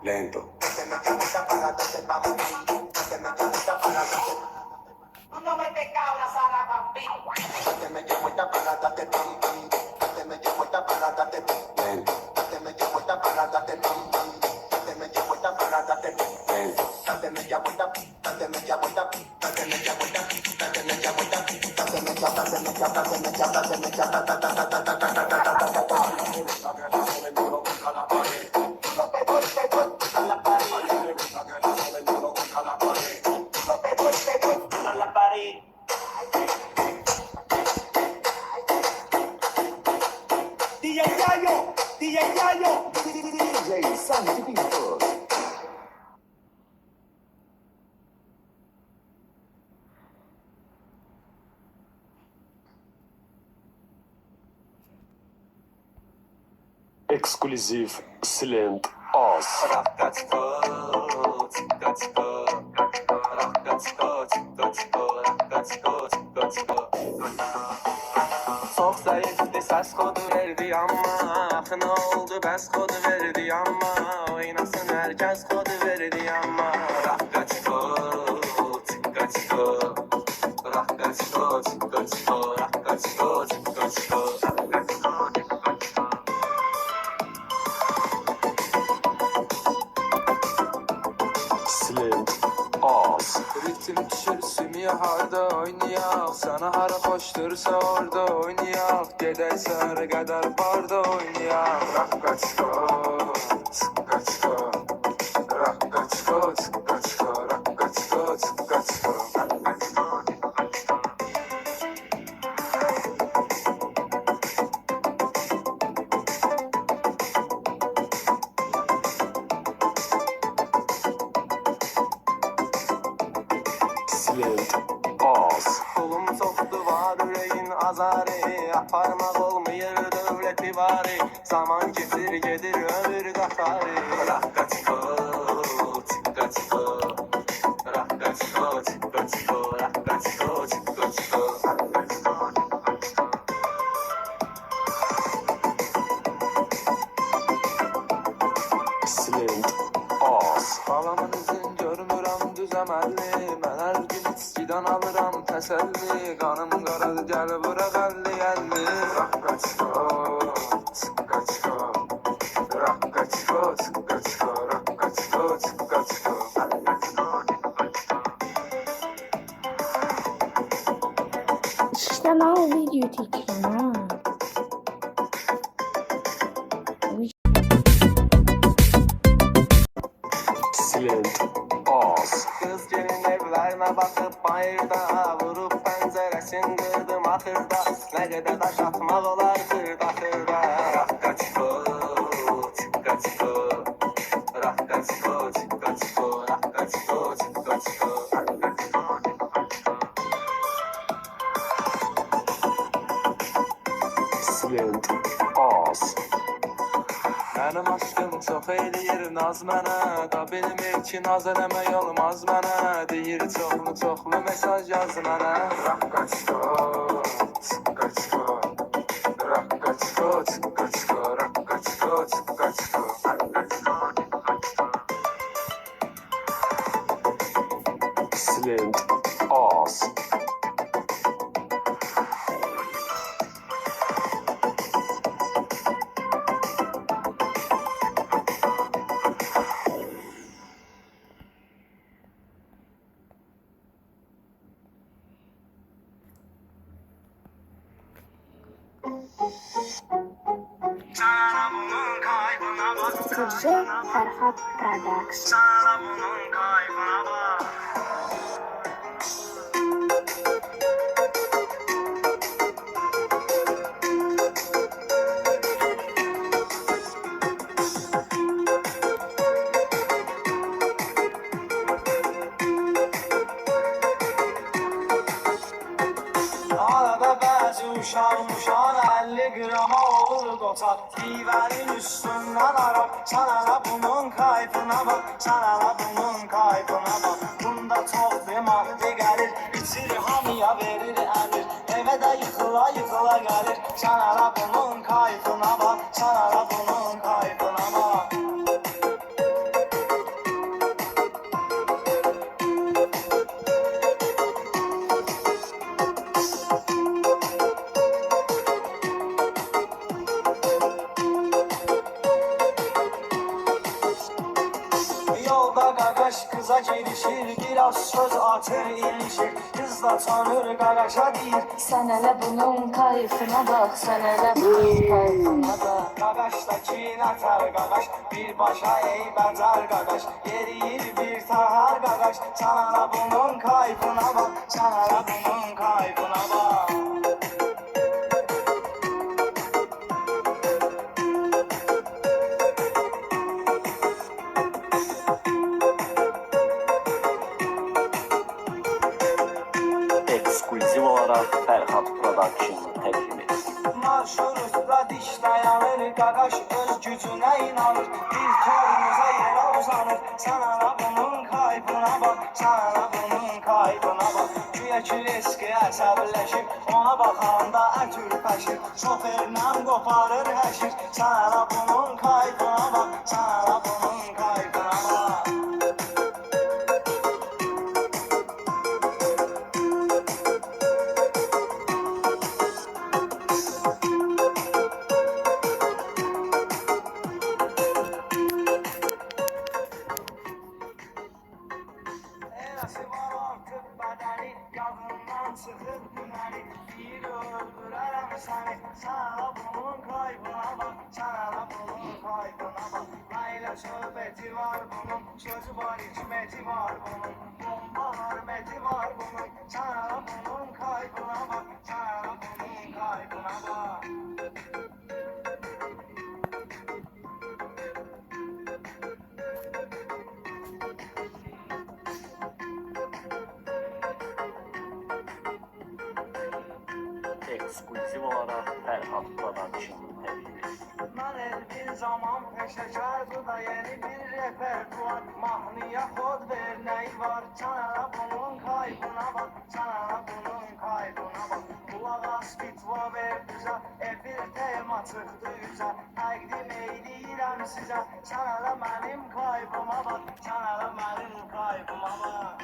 Lento. No me pecado la zarabambi. Lento. Lento. A la pared. DJ Yayo, DJ Yayo, DJ Santi Pintos. Exclusive Silent Oz. Çok zayıftı ses kodu verdi ama akın oldu bes kodu verdi ama oynasın herkes kodu verdi ama Rakka çiko, çikka çiko Rakka çiko, çikka çiko Rakka çiko, çikka çiko Rakka çiko, çikka çiko Silent Oz. Ritim düşür sümüye harda oynayak Sana hara koştursa orada oynayak Gedeyse hara kadar barda oynayak Rakka çiko, çikka çiko Rakka çiko, çikka çiko Rakka çiko, çikka çiko Rakka çiko, çikka çiko Silent Oz. Kolum soktu var yüreğin azarı Aparmak olmuyor devleti bari Zaman getir gelir ömür katarı Rakka çiko, çikka çiko Rakka çiko, çikka çiko Rakka çiko, çikka çiko Rakka çiko, çikka çiko Silent Oz. Ağlamın izin görmürəm düz əməlli Mən hər gün içkidən alıram təsəlli Qanım qaradı gəl bura qəlli əlli Rakka çiko, çikka çiko Rakka çiko, çikka çiko Rakka çiko, çikka çiko Rakka çiko, çikka çiko İşte ben o video çekiyorum ha. Silent Oz. Kız gelin evlerime bakıp bayırda Vurup penceresin kırdım ahırda Ne kadar taş atmak olar kırda kırda Rakka çiko, çikka çiko Rakka çiko, çikka çiko Rakka çiko, çikka çiko Rakka çiko, çikka çiko Silent Oz. Mənim aşkım çox eləyir naz mənə Da bilmir ki naz eləmək olmaz mənə Deyir çoxlu mesaj yaz mənə Rakka çiko, çikka çiko Rakka çiko, çikka çiko Rakka çiko, çikka çiko Rakka çiko, çikka çiko Silent Oz. Sana bunun kaybına bak. Sıkıcı Ferhat Products. Sana bunun kaybına bak. Arada bəzi uşan 50 grama olur qoçaq Divərin üstündən araq Sana da bunun kayfına bak Sana da bunun kayfına bak Bunda çox demaklı gəlir İçir hamıya verir əmir Evə də yıxıla yıxıla gəlir Sana da bunun kayfına bak Sana da bunun kayfına bak aramıza girişir, biraz söz atır ilişir. Kız da tanır qaraşa deyir, Sen hele bunun kayfına bak, sen hele bunun kayfına bak. qaqaşdakı natar qaqaş, bir başa eybəcər qaqaş. Yeriyir bir tahar qaqaş, sen hele bunun kayfına bak, sen hele bunun kayfına bak. Ekskluziv olarak Ferhat Production təqdim edir. Marşrutda diş dayanır, qaqaş öz gücünə inanır. Bir torumuza yerə uzanır, sen hele bunun kayfına bak, sen hele bunun kayfına bak. Güya ki eski əsəbləşir, ona baxanda ət ürpəşir. Şoferlə qoparır həşir, sen hele bunun kayfına bak, sen hele bunun kayfına bak. Neresi var artık bedəni, yadından çıxıb günəni. Bir öldürərəm səni, sən hələ bunun kaybına bax, sən hələ bunun kaybına bax. Layla söhbəti var bunun, sözü var, hikməti var bunun. Bomba hörməti var bunun, sən hələ bunun kaybına bax, sən hələ bunun kaybına bax. Ekskluziv olarak Ferhat Production təqdim edir. Mən bir zaman peşəkardı da yeni bir repertuar. Mahnıya kod ver neyi var, sen hele bunun kaybına bak, sen hele bunun kaybına bak. Kulaq as bitva ver bizə, bir tema çıxdı üzə. Təqdim eyləyirəm sizə, sen hele mənim kaybıma bak, sen hele mənim kaybıma bak.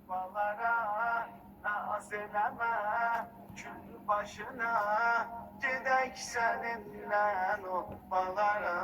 Balara naz eləmə, kül başına gedək səninlə balara.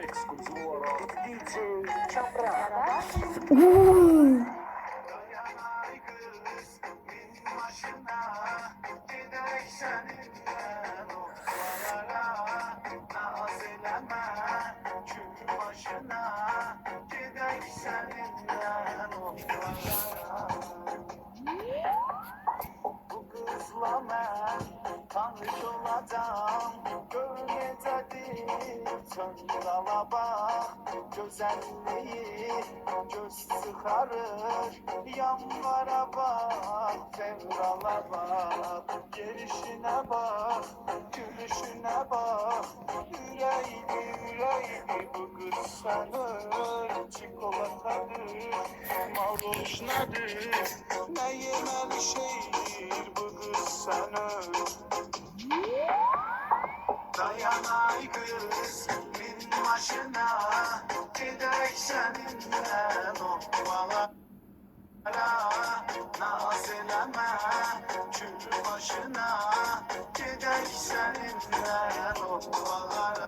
Ekskluziv olarak DJ Çapra. Dayanay kız, min başına gedək səninlə balara. Naz eləmə, kül başına gedək səninlə balara. Bu kızla mən tanış olacağım, gör necədir çöndala bax. Gözəlliyi göz sıxarır, yanlara bax, fevrala bax. Gelişinə bax, gülüşünə bax, ürəkli ürəkli bu qız sənir. Çikolatadır, maloş nədir, nə yeməli şeydir bu qız sənir. Dayanay kız, min başına gedək səninlə balara. Naz eləmə, kül başına gedək səninlə balara.